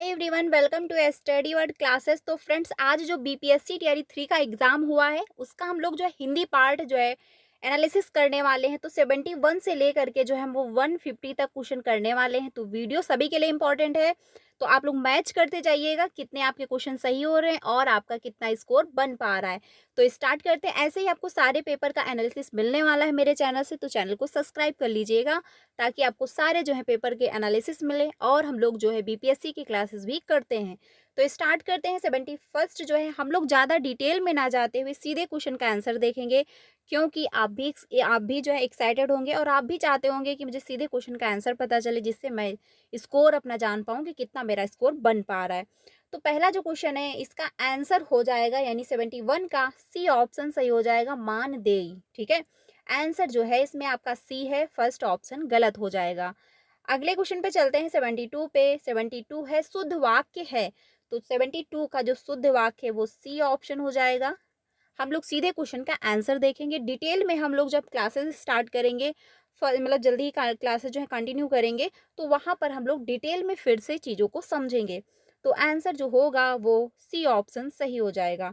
Everyone welcome to study word classes. तो friends, आज जो बीपीएससी टीआरई 3 का एग्जाम हुआ है उसका हम लोग जो है हिंदी पार्ट जो है एनालिसिस करने वाले हैं। तो 71 से लेकर के जो है हम वो 150 तक क्वेश्चन करने वाले हैं। तो वीडियो सभी के लिए इंपॉर्टेंट है, तो आप लोग मैच करते जाइएगा कितने आपके क्वेश्चन सही हो रहे हैं और आपका कितना स्कोर बन पा रहा है। तो स्टार्ट करते हैं। ऐसे ही आपको सारे पेपर का एनालिसिस मिलने वाला है मेरे चैनल से, तो चैनल को सब्सक्राइब कर लीजिएगा ताकि आपको सारे जो है पेपर के एनालिसिस मिले। और हम लोग जो है बीपीएससी की क्लासेस भी करते हैं। तो स्टार्ट करते हैं। 71 जो है हम लोग ज़्यादा डिटेल में ना जाते हुए सीधे क्वेश्चन का आंसर देखेंगे, क्योंकि आप भी जो है एक्साइटेड होंगे और आप भी चाहते होंगे कि मुझे सीधे क्वेश्चन का आंसर पता चले, जिससे मैं स्कोर अपना जान पाऊँ कि कितना मेरा स्कोर बन पा रहा है। तो पहला जो क्वेश्चन है इसका आंसर हो जाएगा, यानी 71 का सी ऑप्शन सही हो जाएगा, मानदेय। ठीक है, आंसर जो है इसमें आपका सी है, फर्स्ट ऑप्शन गलत हो जाएगा। अगले क्वेश्चन पे चलते हैं 72 पे। 72 है शुद्ध वाक्य है, तो 72 का जो शुद्ध वाक्य है वो सी ऑप्शन हो जाएगा। हम लोग सीधे क्वेश्चन का आंसर देखेंगे। डिटेल में हम लोग जब क्लासेस स्टार्ट करेंगे, मतलब जल्दी ही क्लासेस जो है कंटिन्यू करेंगे, तो वहाँ पर हम लोग डिटेल में फिर से चीज़ों को समझेंगे। तो आंसर जो होगा वो सी ऑप्शन सही हो जाएगा।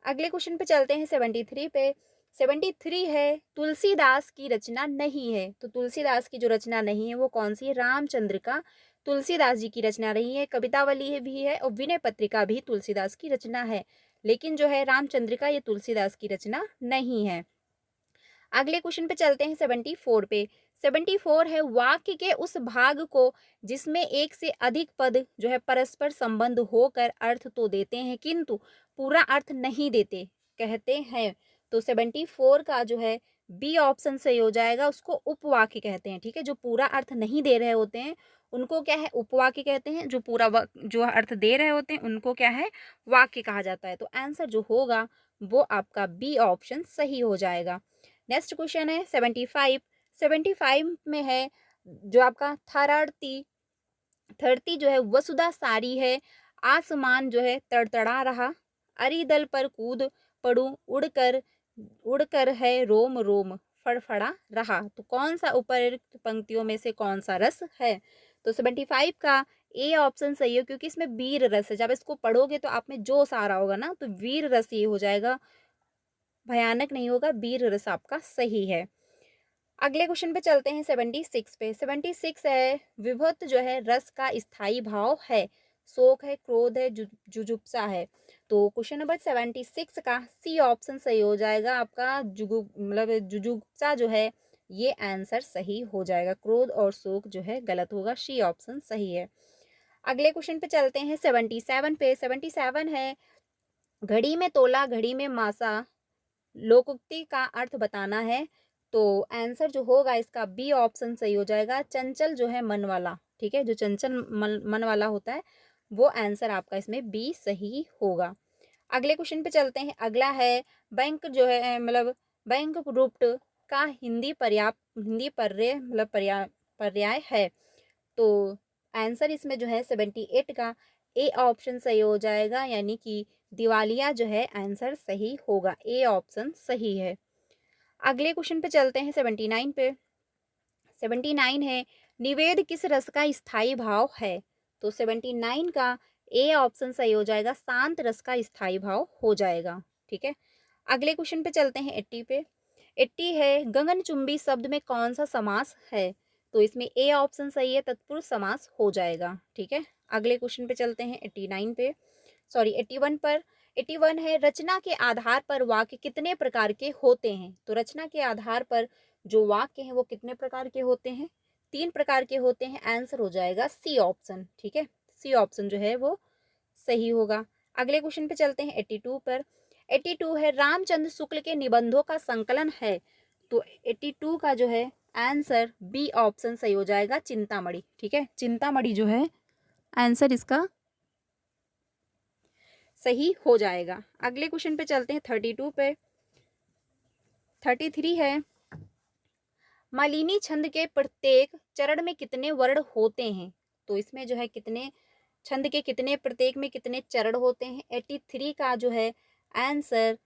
अगले क्वेश्चन पे चलते हैं 73 पे। 73 है तुलसीदास की रचना नहीं है, तो तुलसीदास की जो रचना नहीं है वो कौन सी है? रामचंद्र का तुलसीदास जी की रचना नहीं है। कवितावली भी है और विनय पत्रिका भी तुलसीदास की रचना है, लेकिन जो है रामचंद्र का ये तुलसीदास की रचना नहीं है। अगले क्वेश्चन पे चलते हैं 74 पे। 74 है वाक्य के उस भाग को जिसमें एक से अधिक पद जो है परस्पर संबंध होकर अर्थ तो देते हैं किंतु पूरा अर्थ नहीं देते, कहते हैं। तो 74 का जो है बी ऑप्शन सही हो जाएगा, उसको उपवाक्य कहते हैं। ठीक है, जो पूरा अर्थ नहीं दे रहे होते हैं उनको क्या है? उपवाक्य कहते हैं। जो पूरा जो अर्थ दे रहे होते हैं उनको क्या है? वाक्य कहा जाता है। तो आंसर जो होगा वो आपका बी ऑप्शन सही हो जाएगा। नेक्स्ट क्वेश्चन है 75। 75 में है जो आपका थर्टी। थर्टी जो है वसुधा सारी है, आसमान जो है तड़तड़ा रहा, अरिदल पर कूद पड़ू, उड़कर उड़कर है रोम रोम फड़फड़ा रहा। तो कौन सा उपरोक्त पंक्तियों में से कौन सा रस है? तो 75 का ए ऑप्शन सही है, क्योंकि इसमें वीर रस है। जब इसको पढ़ोगे तो आप में जोश आ रहा होगा ना, तो वीर रस ये हो जाएगा, भयानक नहीं होगा, वीर रस आपका सही है। अगले क्वेश्चन पे चलते हैं 76 पे। 76 है विभुत जो है रस का स्थायी भाव है, शोक है, क्रोध है, जुजुप्सा है। तो क्वेश्चन नंबर 76 का सी ऑप्शन सही हो जाएगा आपका, जुजुप्सा जो है ये आंसर सही हो जाएगा। क्रोध और शोक जो है गलत होगा, सी ऑप्शन सही है। अगले क्वेश्चन पे चलते हैं 77 पे। 77 है घड़ी में तोला घड़ी में मासा, लोकोक्ति का अर्थ बताना है। तो आंसर जो होगा इसका बी ऑप्शन सही हो जाएगा, चंचल जो है मन वाला। ठीक है, जो चंचल मन वाला होता है वो आंसर आपका इसमें बी सही होगा। अगले क्वेश्चन पे चलते हैं। अगला है बैंक जो है बैंक रुप्ट का हिंदी पर्याय पर्याय है। तो आंसर इसमें जो है 78 का ए ऑप्शन सही हो जाएगा, यानी कि दिवालिया जो है आंसर सही होगा, ए ऑप्शन सही है। अगले क्वेश्चन पे चलते हैं 79 पे। 79 है निवेद किस रस का स्थायी भाव है। तो 79 का ए ऑप्शन सही हो जाएगा, शांत रस का स्थायी भाव हो जाएगा। ठीक है, अगले क्वेश्चन पे चलते हैं 80 पे। 80 है गगनचुंबी शब्द में कौन सा समास है। तो इसमें ए ऑप्शन सही है, तत्पुरुष समास हो जाएगा। ठीक है, अगले क्वेश्चन पे चलते हैं 89 पे, सॉरी 81 पर। 81 है रचना के आधार पर वाक्य कितने प्रकार के होते हैं। तो रचना के आधार पर जो वाक्य हैं वो कितने प्रकार के होते हैं? 3 प्रकार के होते हैं। आंसर हो जाएगा सी ऑप्शन। ठीक है, सी ऑप्शन जो है वो सही होगा। अगले क्वेश्चन पे चलते हैं 82 पर। 82 है रामचंद्र शुक्ल के निबंधों का संकलन है। तो 82 का जो है आंसर बी ऑप्शन सही हो जाएगा, चिंतामणि। ठीक है, चिंतामणि जो है आंसर इसका सही हो जाएगा। अगले क्वेश्चन पे चलते हैं 32 पे। 33 है मालिनी छंद के प्रत्येक चरण में कितने वर्ण होते हैं। तो इसमें जो है कितने छंद के कितने प्रत्येक में कितने चरण होते हैं। 83 का जो है आंसर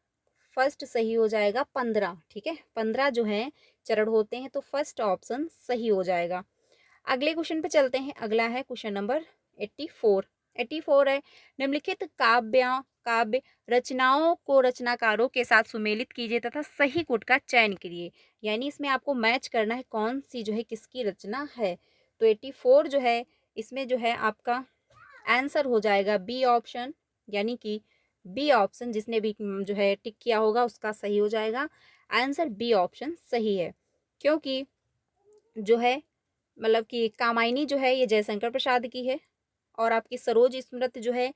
फर्स्ट सही हो जाएगा, 15। ठीक है, 15 जो है चरण होते हैं, तो फर्स्ट ऑप्शन सही हो जाएगा। अगले क्वेश्चन पे चलते हैं। अगला है क्वेश्चन नंबर 84। 84 है, निम्नलिखित काव्य रचनाओं को रचनाकारों के साथ सुमेलित कीजिए तथा सही गुट का चयन करिए। यानी इसमें आपको मैच करना है कौन सी जो है किसकी रचना है। तो 84 जो है इसमें जो है आपका आंसर हो जाएगा बी ऑप्शन, यानी कि बी ऑप्शन जिसने भी जो है टिक किया होगा उसका सही हो जाएगा। आंसर बी ऑप्शन सही है, क्योंकि जो है मतलब कि कामायनी जो है ये जयशंकर प्रसाद की है, और आपकी सरोज स्मृति जो है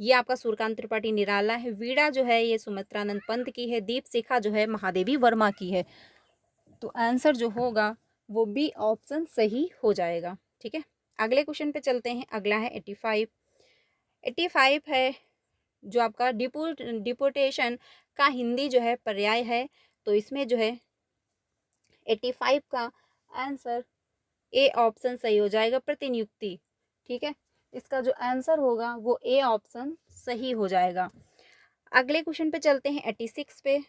ये आपका सूर्यकांत त्रिपाठी निराला है। वीणा जो है ये सुमित्रानंद पंत की है। दीप शिखा जो है महादेवी वर्मा की है। तो आंसर जो होगा वो बी ऑप्शन सही हो जाएगा। ठीक है, अगले क्वेश्चन पे चलते हैं। अगला है 85। 85 है जो आपका डिपोटेशन का हिंदी जो है पर्याय है। तो इसमें जो है 85 का आंसर ए ऑप्शन सही हो जाएगा, प्रतिनियुक्ति। ठीक है, इसका जो आंसर होगा वो ए ऑप्शन सही हो जाएगा। अगले क्वेश्चन पे चलते हैं 86 पे।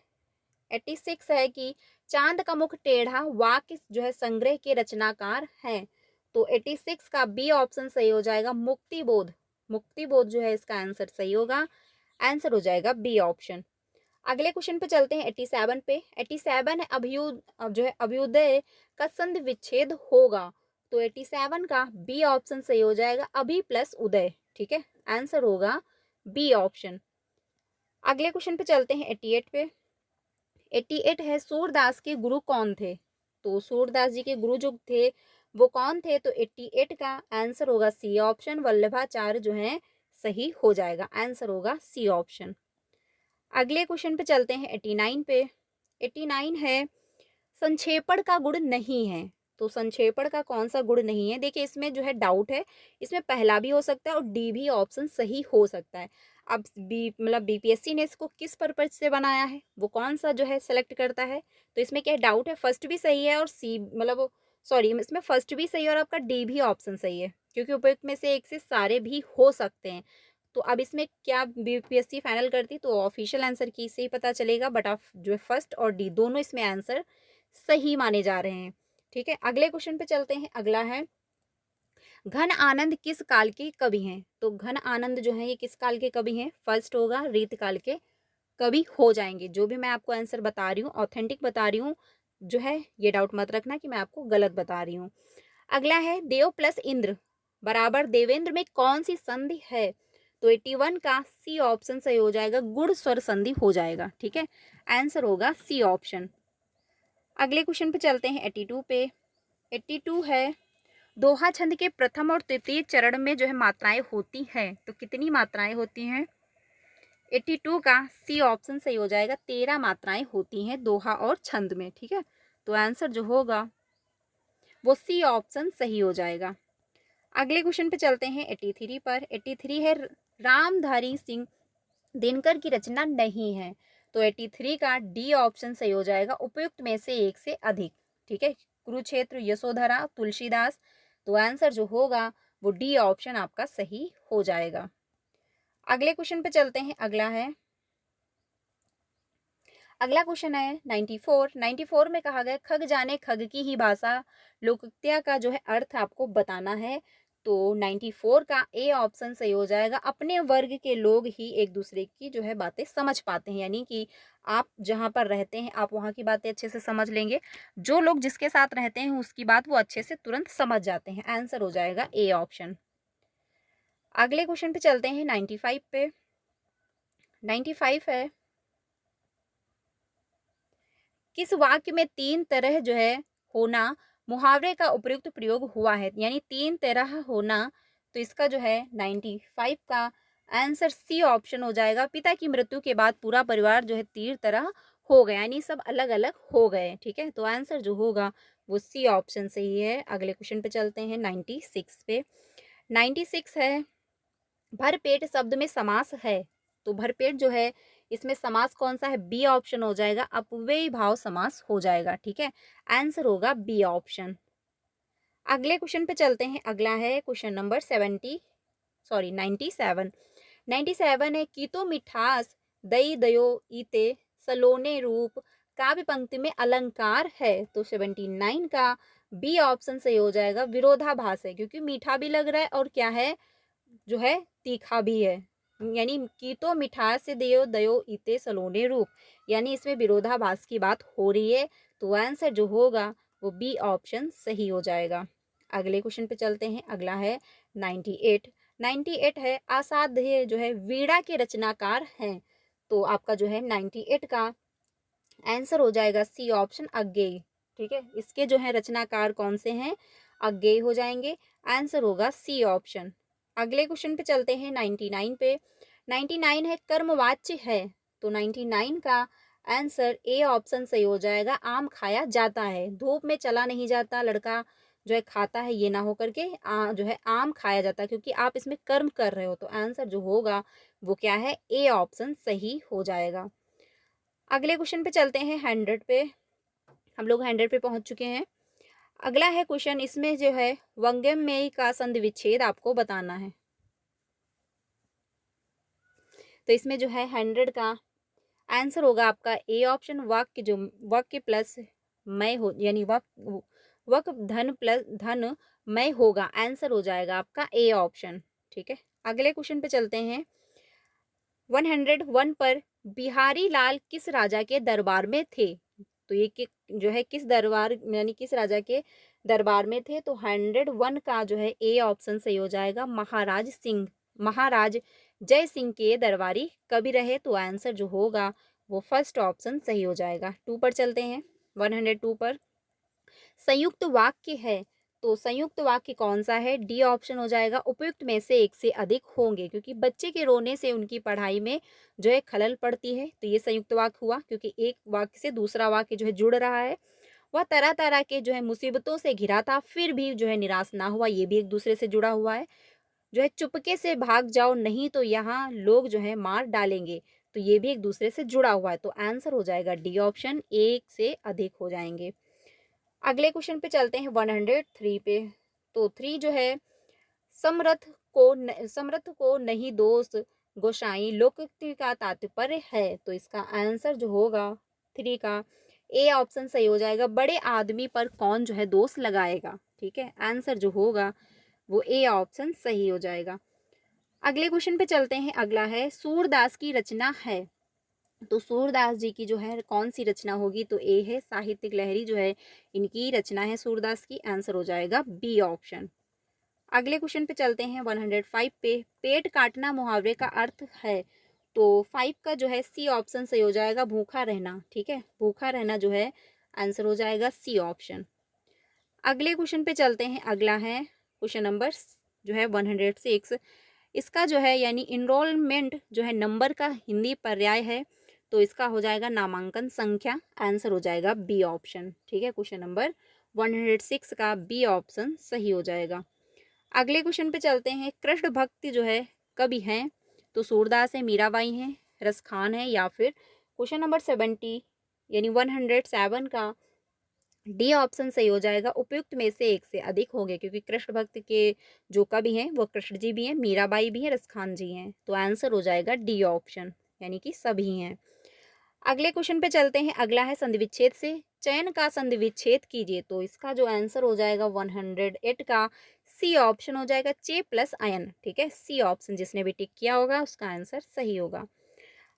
86 है कि चांद का मुख टेढ़ा वाक्य जो है संग्रह के रचनाकार हैं। तो 86 का बी ऑप्शन सही हो जाएगा, मुक्तिबोध। मुक्तिबोध जो है इसका आंसर सही होगा। आंसर हो जाएगा बी ऑप्शन। अगले क्वेश्चन पे चलते हैं 87 पे। 87 है जो है अभ्युदय का संधि विच्छेद होगा। तो 87 का बी ऑप्शन सही हो जाएगा, अभी प्लस उदय। ठीक है, आंसर होगा बी ऑप्शन। अगले क्वेश्चन पे चलते हैं 88 पे। 88 है सूरदास के गुरु कौन थे। तो सूरदास जी के गुरु जो थे वो कौन थे। तो 88 का आंसर होगा सी ऑप्शन, वल्लभाचार्य जो है सही हो जाएगा। आंसर होगा सी ऑप्शन। अगले क्वेश्चन पे चलते हैं 89 पे। 89 है संक्षेपण का गुण नहीं है। तो संक्षेपण का कौन सा गुण नहीं है। देखिए इसमें जो है डाउट है, इसमें पहला भी हो सकता है और डी भी ऑप्शन सही हो सकता है। अब बीपीएससी ने इसको किस पर्पज से बनाया है, वो कौन सा जो है सेलेक्ट करता है। तो इसमें क्या डाउट है, फर्स्ट भी सही है और सी सॉरी इसमें फर्स्ट भी सही है और आपका डी भी ऑप्शन सही है, क्योंकि उपयुक्त में से एक से सारे भी हो सकते हैं। तो अब इसमें क्या बीपीएससी फाइनल करती तो ऑफिशियल आंसर की से ही पता चलेगा, बट आप जो है फर्स्ट और डी दोनों इसमें आंसर सही माने जा रहे हैं। ठीक है, अगले क्वेश्चन पे चलते हैं। अगला है घन आनंद किस काल के कवि हैं। तो घन आनंद जो है ये किस काल के कवि हैं। फर्स्ट होगा रीत काल के कवि हो जाएंगे। जो भी मैं आपको आंसर बता रही हूँ ऑथेंटिक बता रही हूँ, जो है ये डाउट मत रखना कि मैं आपको गलत बता रही हूँ। अगला है देव प्लस इंद्र बराबर देवेंद्र में कौन सी संधि है। तो 81 का सी ऑप्शन सही हो जाएगा, गुण स्वर संधि हो जाएगा। ठीक है, आंसर होगा सी ऑप्शन। अगले क्वेश्चन पे चलते हैं 82 पे। 82 है दोहा छंद के प्रथम और तृतीय चरण में जो है मात्राएं होती हैं। तो कितनी मात्राएं होती हैं। 82 का सी ऑप्शन सही हो जाएगा, 13 मात्राएं होती हैं दोहा और छंद में। ठीक है, तो आंसर जो होगा वो सी ऑप्शन सही हो जाएगा। अगले क्वेश्चन पे चलते हैं 83 पर। 83 है रामधारी सिंह दिनकर की रचना नहीं है। तो 83 का डी ऑप्शन सही हो जाएगा, उपयुक्त में से एक से अधिक। ठीक है, कुरुक्षेत्र, यशोधरा, तुलसीदास। तो आंसर जो होगा वो डी ऑप्शन आपका सही हो जाएगा। अगले क्वेश्चन पे चलते हैं। अगला क्वेश्चन है 94। 94 में कहा गया खग जाने खग की ही भाषा लोकक्रिया का जो है अर्थ आपको बताना है। तो 94 का ए ऑप्शन सही हो जाएगा, अपने वर्ग के लोग ही एक दूसरे की जो है बातें समझ पाते हैं। यानी कि आप जहाँ पर रहते हैं आप वहाँ की बातें अच्छे से समझ लेंगे, जो लोग जिसके साथ रहते हैं उसकी बात वो अच्छे से तुरंत समझ जाते हैं। आंसर हो जाएगा ए ऑप्शन। अगले क्वेश्चन पे चलते हैं 95 पे। 95 है किस वाक्य में तीन तरह जो है होना मुहावरे का उपयुक्त प्रयोग हुआ है। यानी तीन तरह होना। तो इसका जो है 95 का आंसर सी ऑप्शन हो जाएगा, पिता की मृत्यु के बाद पूरा परिवार जो है तीन तरह हो गया, यानी सब अलग अलग हो गए। ठीक है, तो आंसर जो होगा वो सी ऑप्शन सही है। अगले क्वेश्चन पे चलते हैं 96 पे। 96 है भरपेट शब्द में समास है। तो भरपेट जो है इसमें समास कौन सा है, बी ऑप्शन हो जाएगा, अपव्ययी भाव समास हो जाएगा। ठीक है, आंसर होगा बी ऑप्शन। अगले क्वेश्चन पे चलते हैं। अगला है क्वेश्चन नंबर 97। 97 है की तो मिठास दई दयो ईते सलोने रूप काव्य पंक्ति में अलंकार है। तो 79 का बी ऑप्शन सही हो जाएगा, विरोधाभास है, क्योंकि मीठा भी लग रहा है और क्या है जो है तीखा भी है, यानी की तो मिठास से दयो दयो इते सलोने रूप, यानी इसमें विरोधाभास की बात हो रही है। तो आंसर जो होगा वो बी ऑप्शन सही हो जाएगा। अगले क्वेश्चन पे चलते हैं। अगला है 98। 98 है असाध्य जो है वीणा के रचनाकार हैं। तो आपका जो है 98 का आंसर हो जाएगा सी ऑप्शन अज्ञेय। ठीक है, इसके जो है रचनाकार कौन से हैं, अज्ञेय हो जाएंगे। आंसर होगा सी ऑप्शन। अगले क्वेश्चन पे चलते हैं 99 पे। 99 है कर्मवाच्य है। तो 99 का आंसर ए ऑप्शन सही हो जाएगा। आम खाया जाता है, धूप में चला नहीं जाता, लड़का जो है खाता है, ये ना हो करके जो है आम खाया जाता है, क्योंकि आप इसमें कर्म कर रहे हो। तो आंसर जो होगा वो क्या है, ए ऑप्शन सही हो जाएगा। अगले क्वेश्चन पे चलते हैं 100 पे। हम लोग 100 पे पहुंच चुके हैं। अगला है क्वेश्चन, इसमें जो है वंगमेय का संधि विच्छेद आपको बताना है। तो इसमें जो है 100 का आंसर होगा आपका ए ऑप्शन। वाक्य जो वाक्य प्लस मय हो, यानी वक धन प्लस धन मय होगा। आंसर हो जाएगा आपका ए ऑप्शन। ठीक है, अगले क्वेश्चन पे चलते हैं। 101 पर बिहारी लाल किस राजा के दरबार में थे। तो ये जो है किस दरबार, यानी किस राजा के दरबार में थे। तो 101 का जो है ए ऑप्शन सही हो जाएगा। महाराज सिंह, महाराज जय सिंह के दरबारी कवि रहे। तो आंसर जो होगा वो फर्स्ट ऑप्शन सही हो जाएगा। 2 पर चलते हैं। 102 पर संयुक्त वाक्य है। तो संयुक्त वाक्य कौन सा है, डी ऑप्शन हो जाएगा। उपयुक्त में से एक से अधिक होंगे, क्योंकि बच्चे के रोने से उनकी पढ़ाई में जो है खलल पड़ती है। तो ये संयुक्त वाक्य हुआ, क्योंकि एक वाक्य से दूसरा वाक्य जो है जुड़ रहा है। वह तरह तरह के जो है मुसीबतों से घिरा था, फिर भी जो है निराश ना हुआ, ये भी एक दूसरे से जुड़ा हुआ है। जो है चुपके से भाग जाओ, नहीं तो यहाँ लोग जो है मार डालेंगे। तो ये भी एक दूसरे से जुड़ा हुआ है। तो आंसर हो जाएगा डी ऑप्शन, एक से अधिक हो जाएंगे। अगले क्वेश्चन पे चलते हैं 103 पे। तो 3 जो है समर्थ को नहीं दोष गोसाई लोकोक्ति का तात्पर्य है। तो इसका आंसर जो होगा 3 का ए ऑप्शन सही हो जाएगा। बड़े आदमी पर कौन जो है दोष लगाएगा। ठीक है, आंसर जो होगा वो ए ऑप्शन सही हो जाएगा। अगले क्वेश्चन पे चलते हैं। अगला है सूरदास की रचना है। तो सूरदास जी की जो है कौन सी रचना होगी। तो ए है साहित्यिक लहरी जो है इनकी रचना है सूरदास की। आंसर हो जाएगा बी ऑप्शन। अगले क्वेश्चन पे चलते हैं 105 पे। पेट काटना मुहावरे का अर्थ है। तो 5 का जो है सी ऑप्शन सही हो जाएगा। भूखा रहना। ठीक है, भूखा रहना जो है आंसर हो जाएगा सी ऑप्शन। अगले क्वेश्चन पे चलते हैं। अगला है क्वेश्चन नंबर जो है 106। इसका जो है यानी इनरोलमेंट जो है नंबर का हिंदी पर्याय है। तो इसका हो जाएगा नामांकन संख्या। आंसर हो जाएगा बी ऑप्शन। ठीक है, क्वेश्चन नंबर 106 का बी ऑप्शन सही हो जाएगा। अगले क्वेश्चन पे चलते हैं। कृष्ण भक्ति जो है कवि हैं। तो सूरदास है, मीराबाई हैं, रसखान है, या फिर क्वेश्चन नंबर 70 यानी 107 का डी ऑप्शन सही हो जाएगा। उपयुक्त में से एक से अधिक होंगे, क्योंकि कृष्ण भक्त के जो कवि हैं वो कृष्ण जी भी हैं, मीराबाई भी हैं, रसखान जी हैं। तो आंसर हो जाएगा डी ऑप्शन, यानी कि सभी हैं। अगले क्वेश्चन पे चलते हैं। अगला है संधि विच्छेद से चयन का संधि विच्छेद कीजिए। तो इसका जो आंसर हो जाएगा 108 का सी ऑप्शन हो जाएगा। चे प्लस आयन। ठीक है, सी ऑप्शन जिसने भी टिक किया होगा उसका आंसर सही होगा।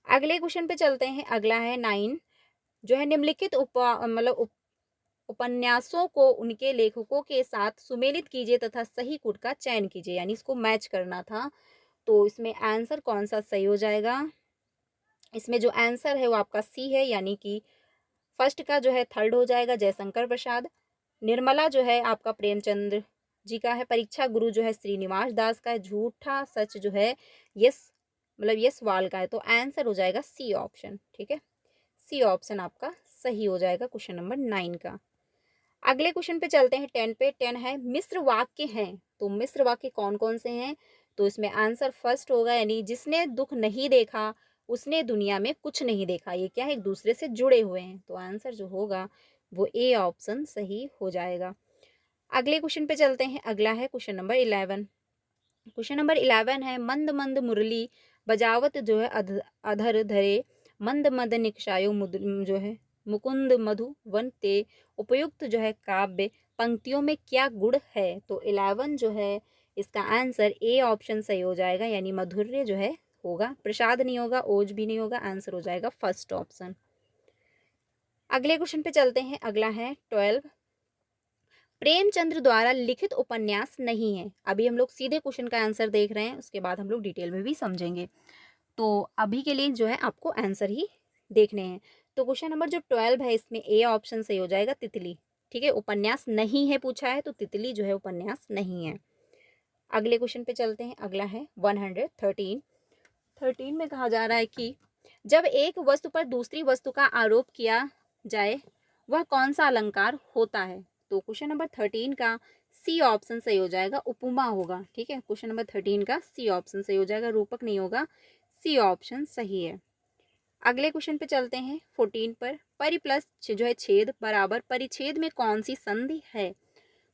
अगले क्वेश्चन पे चलते हैं। अगला है 9 जो है निम्नलिखित उपन्यासों को उनके लेखकों के साथ सुमेलित कीजिए तथा सही कूट का चयन कीजिए, यानी इसको मैच करना था। तो इसमें आंसर कौन सा सही हो जाएगा। इसमें जो आंसर है वो आपका सी है, यानी कि फर्स्ट का जो है थर्ड हो जाएगा जयशंकर प्रसाद। निर्मला जो है आपका प्रेमचंद्र जी का है। परीक्षा गुरु जो है श्रीनिवास दास का है। झूठा सच जो है यस यशवाल का है। तो आंसर हो जाएगा सी ऑप्शन। ठीक है, सी ऑप्शन आपका सही हो जाएगा क्वेश्चन नंबर 9 का। अगले क्वेश्चन पे चलते हैं 10 पे। 10 है मिश्र वाक्य हैं। तो मिश्र वाक्य कौन कौन से हैं। तो इसमें आंसर फर्स्ट होगा, यानी जिसने दुख नहीं देखा उसने दुनिया में कुछ नहीं देखा। ये क्या है, एक दूसरे से जुड़े हुए हैं। तो आंसर जो होगा वो ए ऑप्शन सही हो जाएगा। अगले क्वेश्चन पे चलते हैं। अगला है क्वेश्चन नंबर 11। क्वेश्चन नंबर 11 है मंद मंद मुरली बजावत जो है अधर धरे मंद मद निकषायो जो है मुकुंद मधु वन ते उपयुक्त जो है काव्य पंक्तियों में क्या गुण है। तो 11 जो है इसका आंसर ए ऑप्शन सही हो जाएगा, यानी माधुर्य जो है होगा, प्रसाद नहीं होगा, ओज भी नहीं होगा, आंसर हो जाएगा फर्स्ट ऑप्शन। अगले क्वेश्चन पे चलते हैं। अगला है 12, प्रेमचंद्र द्वारा लिखित उपन्यास नहीं है। अभी हम लोग सीधे क्वेश्चन का आंसर देख रहे हैं, उसके बाद हम लोग डिटेल में भी समझेंगे। तो अभी के लिए जो है आपको आंसर ही देखने हैं। तो क्वेश्चन नंबर जो 12 है, इसमें ए ऑप्शन सही हो जाएगा, तितली। ठीक है, उपन्यास नहीं है पूछा है, तो तितली जो है उपन्यास नहीं है। अगले क्वेश्चन पे चलते हैं। अगला है 113। 13 में कहा जा रहा है कि जब एक वस्तु पर दूसरी वस्तु का आरोप किया जाए वह कौन सा अलंकार होता है। तो क्वेश्चन नंबर 13 का सी ऑप्शन सही हो जाएगा, उपमा होगा। ठीक है, क्वेश्चन नंबर 13 का सी ऑप्शन सही हो जाएगा, रूपक नहीं होगा, सी ऑप्शन सही है। अगले क्वेश्चन पे चलते हैं 14 पर, परि प्लस जो है छेद बराबर परिच्छेद में कौन सी संधि है।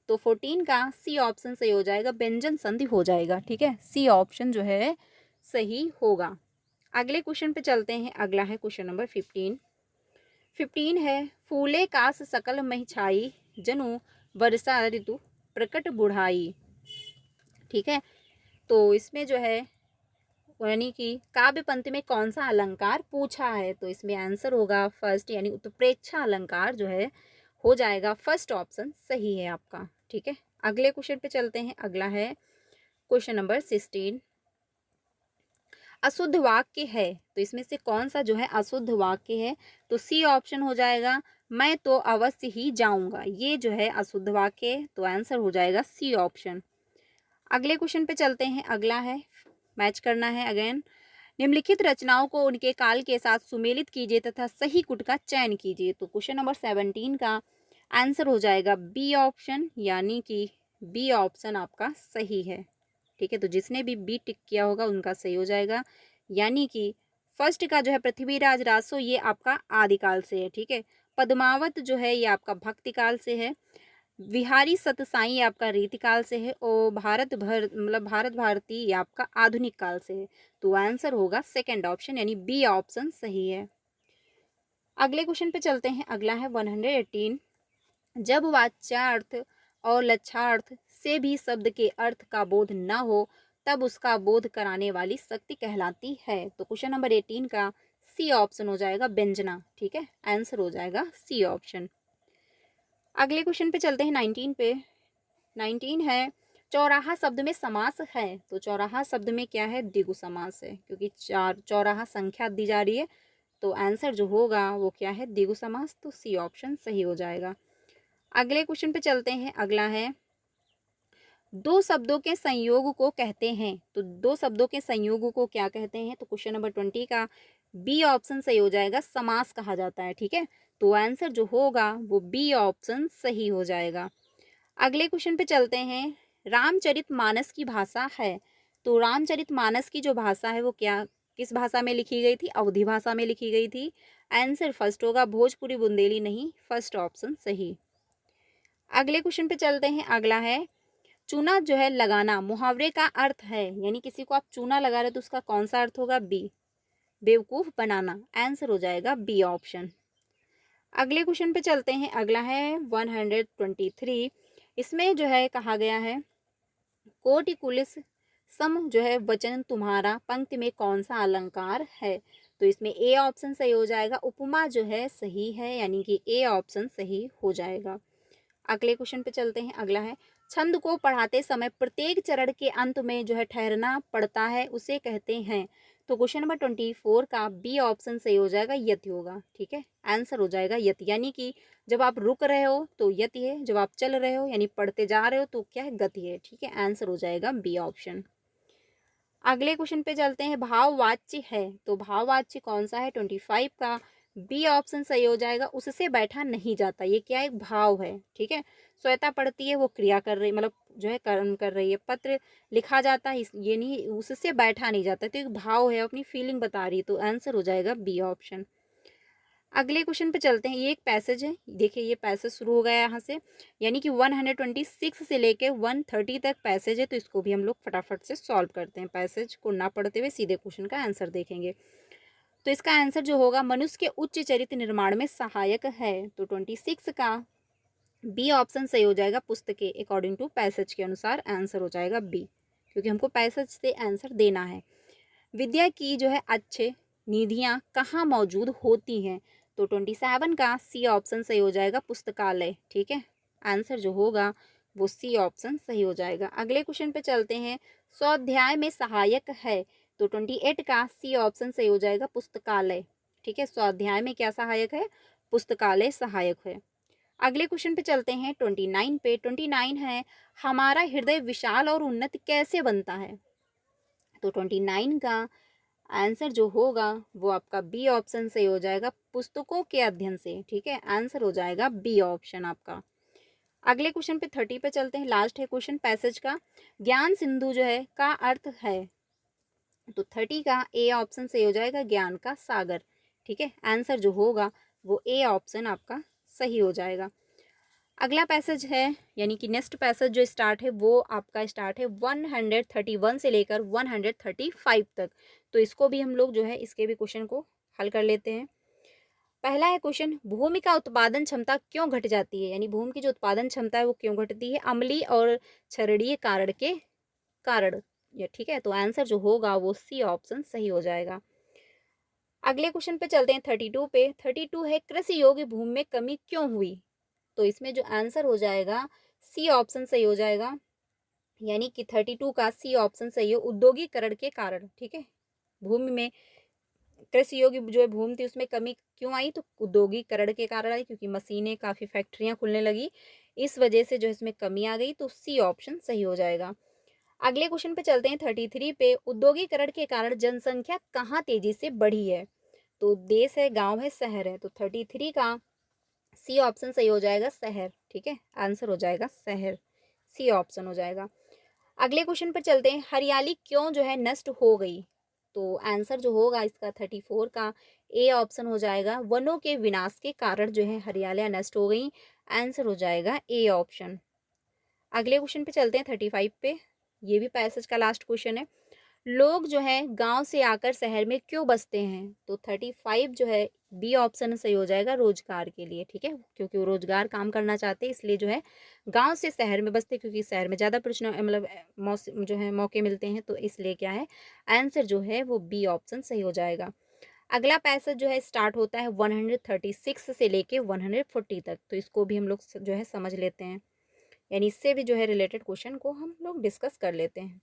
तो 14 का सी ऑप्शन सही हो जाएगा, व्यंजन संधि हो जाएगा। ठीक है, सी ऑप्शन जो है सही होगा। अगले क्वेश्चन पे चलते हैं। अगला है क्वेश्चन नंबर 15। 15 है, फूले कास सकल मही छाई, जनु वर्षा ऋतु प्रकट बुढ़ाई। ठीक है, तो इसमें जो है यानी कि काव्य पंक्ति में कौन सा अलंकार पूछा है। तो इसमें आंसर होगा फर्स्ट, यानी उत्प्रेक्षा अलंकार जो है हो जाएगा, फर्स्ट ऑप्शन सही है आपका। ठीक है, अगले क्वेश्चन पे चलते हैं। अगला है क्वेश्चन नंबर 16, अशुद्ध वाक्य है, तो इसमें से कौन सा जो है अशुद्ध वाक्य है। तो सी ऑप्शन हो जाएगा, मैं तो अवश्य ही जाऊंगा, ये जो है अशुद्ध वाक्य है, तो आंसर हो जाएगा सी ऑप्शन। अगले क्वेश्चन पे चलते हैं। अगला है, मैच करना है अगेन, निम्नलिखित रचनाओं को उनके काल के साथ सुमेलित कीजिए तथा सही कुट का चयन कीजिए। तो क्वेश्चन नंबर 17 का आंसर हो जाएगा बी ऑप्शन, यानी कि बी ऑप्शन आपका सही है। ठीक है, तो जिसने भी बी टिक किया होगा उनका सही हो जाएगा, यानी कि फर्स्ट का जो है पृथ्वीराज रासो ये आपका आदिकाल से है। ठीक है, पद्मावत जो है ये आपका भक्ति काल से है, विहारी सतसाई आपका रीतिकाल से है, और भारत भर मतलब भारत भारती ये आपका आधुनिक काल से है। तो आंसर होगा सेकंड ऑप्शन, यानी बी ऑप्शन सही है। अगले क्वेश्चन पे चलते हैं। अगला है 118, जब वाच्यार्थ और लक्षार्थ से भी शब्द के अर्थ का बोध न हो तब उसका बोध कराने वाली शक्ति कहलाती है। तो क्वेश्चन नंबर 18 का सी ऑप्शन हो जाएगा, व्यंजना। ठीक है, आंसर हो जाएगा सी ऑप्शन। अगले क्वेश्चन पे चलते हैं 19 पे। 19 है, चौराहा शब्द में समास है। तो चौराहा शब्द में क्या है, द्विगु समास है, क्योंकि चौराहा संख्या दी जा रही है, तो आंसर जो होगा वो क्या है, द्विगु समास, तो सी ऑप्शन सही हो जाएगा। अगले क्वेश्चन पे चलते हैं। अगला है, दो शब्दों के संयोग को कहते हैं। तो दो शब्दों के संयोग को क्या कहते हैं। तो क्वेश्चन नंबर 20 का बी ऑप्शन सही हो जाएगा, समास कहा जाता है। ठीक है, तो आंसर जो होगा वो बी ऑप्शन सही हो जाएगा। अगले क्वेश्चन पे चलते हैं। रामचरितमानस की भाषा है, तो रामचरितमानस की जो भाषा है वो क्या किस भाषा में लिखी गई थी, अवधी भाषा में लिखी गई थी। आंसर फर्स्ट होगा, भोजपुरी बुंदेली नहीं, फर्स्ट ऑप्शन सही। अगले क्वेश्चन पे चलते हैं। अगला है, चूना जो है लगाना मुहावरे का अर्थ है, यानी किसी को आप चूना लगा रहे तो उसका कौन सा अर्थ होगा, बी, बेवकूफ बनाना, आंसर हो जाएगा बी ऑप्शन। अगले क्वेश्चन पे चलते हैं। अगला है 123, इसमें जो है कहा गया है, कोटि कुलिस सम जो है वचन तुम्हारा पंक्ति में कौन सा अलंकार है। तो इसमें ए ऑप्शन सही हो जाएगा, उपमा जो है सही है, यानी कि ए ऑप्शन सही हो जाएगा। अगले क्वेश्चन पे चलते हैं। अगला है, छंद को पढ़ाते समय प्रत्येक चरण के अंत में जो है ठहरना पड़ता है उसे कहते हैं। तो क्वेश्चन नंबर 24 का बी ऑप्शन सही हो जाएगा, यति होगा। ठीक है, आंसर हो जाएगा यति, यानी कि जब आप रुक रहे हो तो यति है, जब आप चल रहे हो यानी पढ़ते जा रहे हो तो क्या है, गति है। ठीक है, आंसर हो जाएगा बी ऑप्शन। अगले क्वेश्चन पे चलते हैं, भाववाच्य है, तो भाववाच्य कौन सा है, 25 का बी ऑप्शन सही हो जाएगा, उससे बैठा नहीं जाता, ये क्या एक भाव है। ठीक है, श्वेता पढ़ती है वो क्रिया कर रही, मतलब जो है कर्म कर रही है, पत्र लिखा जाता है ये नहीं, उससे बैठा नहीं जाता, तो एक भाव है, अपनी फीलिंग बता रही है, तो आंसर हो जाएगा बी ऑप्शन। अगले क्वेश्चन पे चलते हैं। ये एक पैसेज है, देखिए ये पैसेज शुरू हो गया यहाँ से, यानी कि 126 से लेके 130 तक पैसेज है, तो इसको भी हम लोग फटाफट से सॉल्व करते हैं, पैसेज को ना पढ़ते हुए सीधे क्वेश्चन का आंसर देखेंगे। तो इसका आंसर जो होगा, मनुष्य के उच्च चरित्र निर्माण में सहायक है। तो 26 का बी ऑप्शन सही हो जाएगा, पुस्तकें अकॉर्डिंग टू पैसेज के अनुसार आंसर हो जाएगा बी, क्योंकि हमको पैसेज से आंसर देना है। विद्या की जो है अच्छे निधियाँ कहाँ मौजूद होती हैं, तो 27 का सी ऑप्शन सही हो जाएगा, पुस्तकालय। ठीक है, आंसर जो होगा वो सी ऑप्शन सही हो जाएगा। अगले क्वेश्चन पे चलते हैं, स्वाध्याय में सहायक है, तो 28 का सी ऑप्शन सही हो जाएगा, पुस्तकालय। ठीक है, स्वाध्याय में क्या सहायक है, पुस्तकालय सहायक है। अगले क्वेश्चन पे चलते हैं 29 पे। 29 है, हमारा हृदय विशाल और उन्नत कैसे बनता है, तो 29 का आंसर जो होगा वो आपका बी ऑप्शन से हो जाएगा, पुस्तकों के अध्ययन से। ठीक है, आंसर हो जाएगा बी ऑप्शन आपका। अगले क्वेश्चन पे 30 पे चलते हैं, लास्ट है क्वेश्चन पैसेज का। ज्ञान सिंधु जो है का अर्थ है, तो 30 का ए ऑप्शन से हो जाएगा, ज्ञान का सागर। ठीक है, आंसर जो होगा वो ए ऑप्शन आपका सही हो जाएगा। अगला पैसेज है, यानी कि नेक्स्ट पैसेज जो स्टार्ट है वो आपका स्टार्ट है 131 से लेकर 135 तक। तो इसको भी हम लोग जो है इसके भी क्वेश्चन को हल कर लेते हैं। पहला है क्वेश्चन, भूमि का उत्पादन क्षमता क्यों घट जाती है, यानी भूमि की जो उत्पादन क्षमता है वो क्यों घटती है, अम्लीय और क्षारीय कारण के कारण। ये ठीक है, तो आंसर जो होगा वो सी ऑप्शन सही हो जाएगा। अगले क्वेश्चन पे चलते हैं 32 पे। 32 है, कृषि योग्य भूमि में कमी क्यों हुई, तो इसमें जो आंसर हो जाएगा सी ऑप्शन सही हो जाएगा, यानी कि 32 का सी ऑप्शन सही हो, औद्योगिकरण के कारण। ठीक है, भूमि में कृषि योग्य जो है भूमि थी उसमें कमी क्यों आई, तो औद्योगिकरण के कारण आई, क्योंकि मशीनें काफ़ी फैक्ट्रियां खुलने लगी, इस वजह से जो है इसमें कमी आ गई, तो सी ऑप्शन सही हो जाएगा। अगले क्वेश्चन पे चलते हैं 33 पे। औद्योगिकरण के कारण जनसंख्या कहाँ तेजी से बढ़ी है, तो देश है, गांव है, शहर है, तो 33 का सी ऑप्शन सही हो जाएगा, शहर। ठीक है, आंसर हो जाएगा शहर, सी ऑप्शन हो जाएगा। अगले क्वेश्चन पर चलते हैं, हरियाली क्यों जो है नष्ट हो गई, तो आंसर जो होगा इसका 34 का ए ऑप्शन हो जाएगा, वनों के विनाश के कारण जो है हरियालियाँ नष्ट हो गई, आंसर हो जाएगा ए ऑप्शन। अगले क्वेश्चन पे चलते हैं 35 पे, ये भी पैसेज का लास्ट क्वेश्चन है। लोग जो है गांव से आकर शहर में क्यों बसते हैं, तो 35 जो है बी ऑप्शन सही हो जाएगा, रोजगार के लिए। ठीक है, क्योंकि वो रोजगार काम करना चाहते हैं, इसलिए जो है गांव से शहर में बसते, क्योंकि शहर में ज़्यादा प्रश्न मतलब मौसम जो है मौके मिलते हैं, तो इसलिए क्या है आंसर जो है वो बी ऑप्शन सही हो जाएगा। अगला पैसेज जो है स्टार्ट होता है 136 से लेके 140 तक, तो इसको भी हम लोग जो है समझ लेते हैं, यानी इससे भी जो है रिलेटेड क्वेश्चन को हम लोग डिस्कस कर लेते हैं।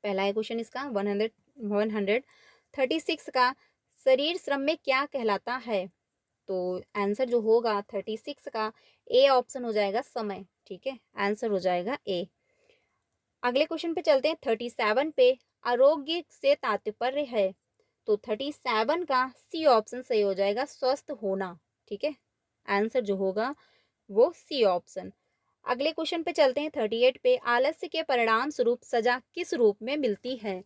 पहला है क्वेश्चन इसका 136 का, शरीर श्रम में क्या कहलाता है, तो आंसर जो होगा 36 का ए ऑप्शन हो जाएगा, समय। ठीक है, आंसर हो जाएगा ए। अगले क्वेश्चन पे चलते हैं 37 पे, आरोग्य से तात्पर्य है, तो 37 का सी ऑप्शन सही हो जाएगा, स्वस्थ होना। ठीक है, आंसर जो होगा वो सी ऑप्शन। अगले क्वेश्चन पे चलते हैं 38 पे, आलस्य के परिणाम स्वरूप सजा किस रूप में मिलती है,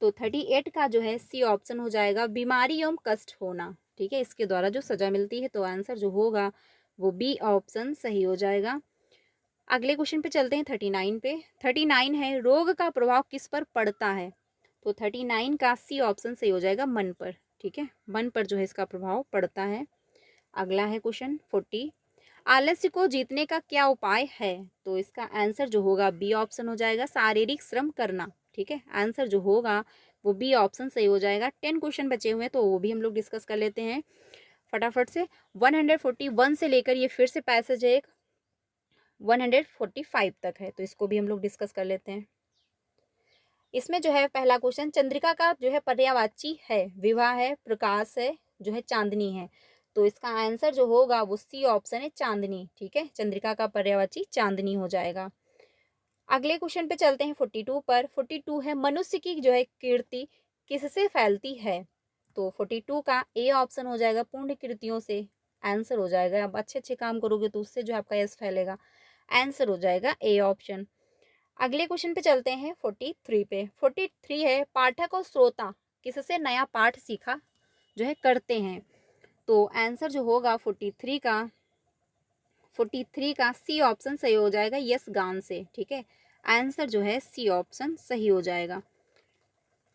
तो 38 का जो है सी ऑप्शन हो जाएगा, बीमारी एवं कष्ट होना। ठीक है, इसके द्वारा जो सजा मिलती है, तो आंसर जो होगा वो बी ऑप्शन सही हो जाएगा। अगले क्वेश्चन पे चलते हैं 39 पे। 39 है, रोग का प्रभाव किस पर पड़ता है, तो 39 का सी ऑप्शन सही हो जाएगा, मन पर। ठीक है, मन पर जो है इसका प्रभाव पड़ता है। अगला है क्वेश्चन 40, आलस्य को जीतने का क्या उपाय है, तो इसका आंसर जो होगा बी ऑप्शन हो जाएगा, शारीरिक श्रम करना। ठीक है, आंसर जो होगा वो बी ऑप्शन सही हो जाएगा। 10 क्वेश्चन बचे हुए हैं, तो वो भी हम लोग डिस्कस कर लेते हैं फटाफट से। 141 से लेकर ये फिर से पैसेज है एक 145 तक है, तो इसको भी हम लोग डिस्कस कर लेते हैं। इसमें जो है पहला क्वेश्चन, चंद्रिका का जो है पर्यायवाची है, विवाह है, प्रकाश है, जो है चांदनी है, तो इसका आंसर जो होगा वो सी ऑप्शन है, चांदनी। ठीक है, चंद्रिका का पर्यायवाची चांदनी हो जाएगा। अगले क्वेश्चन पे चलते हैं 42 पर। 42 है, मनुष्य की जो है कीर्ति किससे फैलती है, तो 42 का ए ऑप्शन हो जाएगा, पुण्य कृतियों से। आंसर हो जाएगा, आप अच्छे अच्छे काम करोगे तो उससे जो आपका यश फैलेगा, आंसर हो जाएगा ए ऑप्शन। अगले क्वेश्चन पे चलते हैं 43 पे। 43 है, पाठक और श्रोता किससे नया पाठ सीखा जो है करते हैं, तो आंसर जो होगा 43 का सी ऑप्शन सही हो जाएगा, यस गान से। ठीक है, आंसर जो है सी ऑप्शन सही हो जाएगा।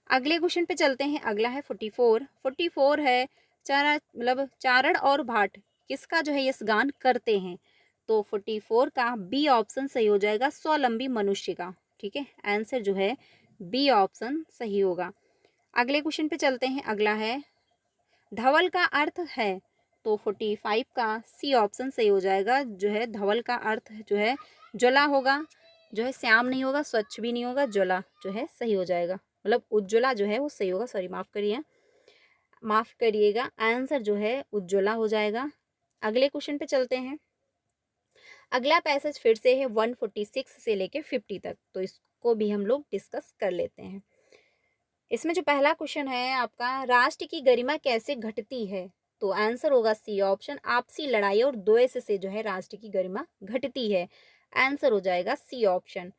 अगले क्वेश्चन पे चलते हैं, अगला है 44। 44 है, चारण और भाट किसका जो है यस गान करते हैं, तो 44 का बी ऑप्शन सही हो जाएगा, स्वावलंबी मनुष्य का। ठीक है, आंसर जो है बी ऑप्शन सही होगा। अगले क्वेश्चन पे चलते हैं। अगला है धवल का अर्थ है, तो 45 का सी ऑप्शन सही हो जाएगा, जो है धवल का अर्थ जो है ज्वला होगा, जो है श्याम नहीं होगा, स्वच्छ भी नहीं होगा, ज्वला जो है सही हो जाएगा, मतलब उज्ज्वला जो है वो सही होगा। सॉरी, माफ करिएगा, आंसर जो है उज्ज्वला हो जाएगा। अगले क्वेश्चन पे चलते हैं। अगला पैसेज फिर से है 146 से लेके 50 तक, तो इसको भी हम लोग डिस्कस कर लेते हैं। इसमें जो पहला क्वेश्चन है आपका, राष्ट्र की गरिमा कैसे घटती है, तो आंसर होगा सी ऑप्शन, आपसी लड़ाई और द्वेष से जो है राष्ट्र की गरिमा घटती है। आंसर हो जाएगा सी ऑप्शन।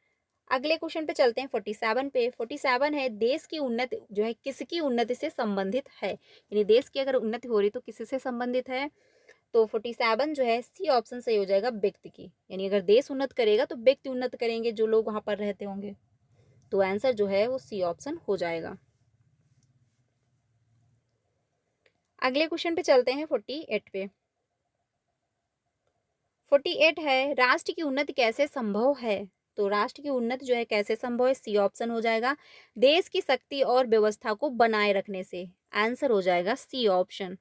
अगले क्वेश्चन पे चलते हैं 47 पे। 47 है देश की उन्नति जो है किसकी उन्नति से संबंधित है, यानी देश की अगर उन्नति हो रही तो किससे संबंधित है, तो 47 जो है सी ऑप्शन सही हो जाएगा, व्यक्ति की, यानी अगर देश उन्नत करेगा तो व्यक्ति उन्नत करेंगे जो लोग वहां पर रहते होंगे, तो आंसर जो है वो सी ऑप्शन हो जाएगा। अगले क्वेश्चन पे चलते हैं 48 पे। 48 है राष्ट्र की उन्नति कैसे संभव है, तो राष्ट्र की उन्नति जो है कैसे संभव है, सी ऑप्शन हो जाएगा, देश की शक्ति और व्यवस्था को बनाए रखने से। आंसर हो जाएगा सी ऑप्शन।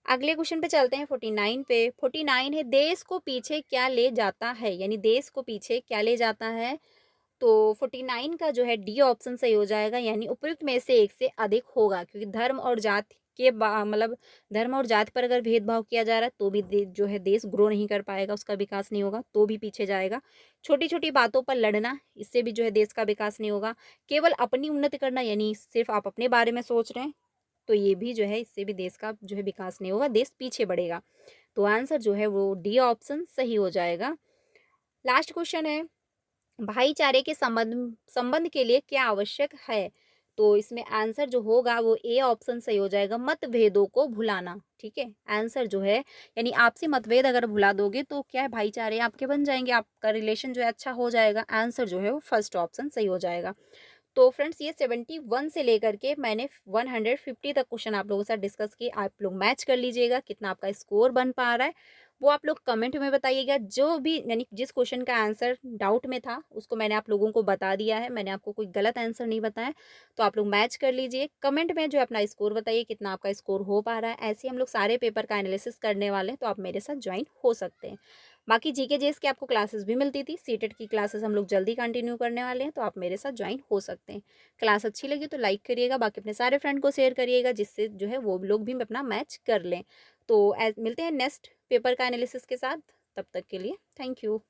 अगले क्वेश्चन पे चलते हैं 49 पे। 49 है देश को पीछे क्या ले जाता है, यानी देश को पीछे क्या ले जाता है, तो 49 का जो है डी ऑप्शन सही हो जाएगा, यानी उपयुक्त में से एक से अधिक होगा, क्योंकि धर्म और जाति के मतलब धर्म और जाति पर अगर भेदभाव किया जा रहा है तो भी जो है देश ग्रो नहीं कर पाएगा, उसका विकास नहीं होगा, तो भी पीछे जाएगा। छोटी छोटी बातों पर लड़ना, इससे भी जो है देश का विकास नहीं होगा। केवल अपनी उन्नति करना, यानी सिर्फ आप अपने बारे में सोच रहे हैं, तो ये भी जो है इससे भी देश का जो है विकास नहीं होगा, देश पीछे बढ़ेगा। तो आंसर जो है वो डी ऑप्शन सही हो जाएगा। लास्ट क्वेश्चन है भाईचारे के संबंध के लिए क्या आवश्यक है, तो इसमें आंसर जो होगा वो ए ऑप्शन सही हो जाएगा, मतभेदों को भुलाना। ठीक है, आंसर जो है यानी आपसी मतभेद अगर भुला दोगे तो क्या है, भाईचारे आपके बन जाएंगे, आपका रिलेशन जो है अच्छा हो जाएगा। आंसर जो है वो फर्स्ट ऑप्शन सही हो जाएगा। तो फ्रेंड्स ये 71 से लेकर के मैंने 150 तक क्वेश्चन आप लोगों के साथ डिस्कस किए। आप लोग मैच कर लीजिएगा कितना आपका स्कोर बन पा रहा है, वो आप लोग कमेंट में बताइएगा। जो भी यानी जिस क्वेश्चन का आंसर डाउट में था उसको मैंने आप लोगों को बता दिया है, मैंने आपको कोई गलत आंसर नहीं बताया। तो आप लोग मैच कर लीजिए, कमेंट में जो अपना स्कोर बताइए कितना आपका स्कोर हो पा रहा है। ऐसे ही हम लोग सारे पेपर का एनालिसिस करने वाले हैं, तो आप मेरे साथ ज्वाइन हो सकते हैं। बाकी जीके जेएस की आपको क्लासेस भी मिलती थी, सीटेट की क्लासेस हम लोग जल्दी कंटिन्यू करने वाले हैं, तो आप मेरे साथ ज्वाइन हो सकते हैं। क्लास अच्छी लगी तो लाइक करिएगा, बाकी अपने सारे फ्रेंड को शेयर करिएगा, जिससे जो है वो लोग भी अपना मैच कर लें। तो मिलते हैं नेक्स्ट पेपर का एनालिसिस के साथ, तब तक के लिए थैंक यू।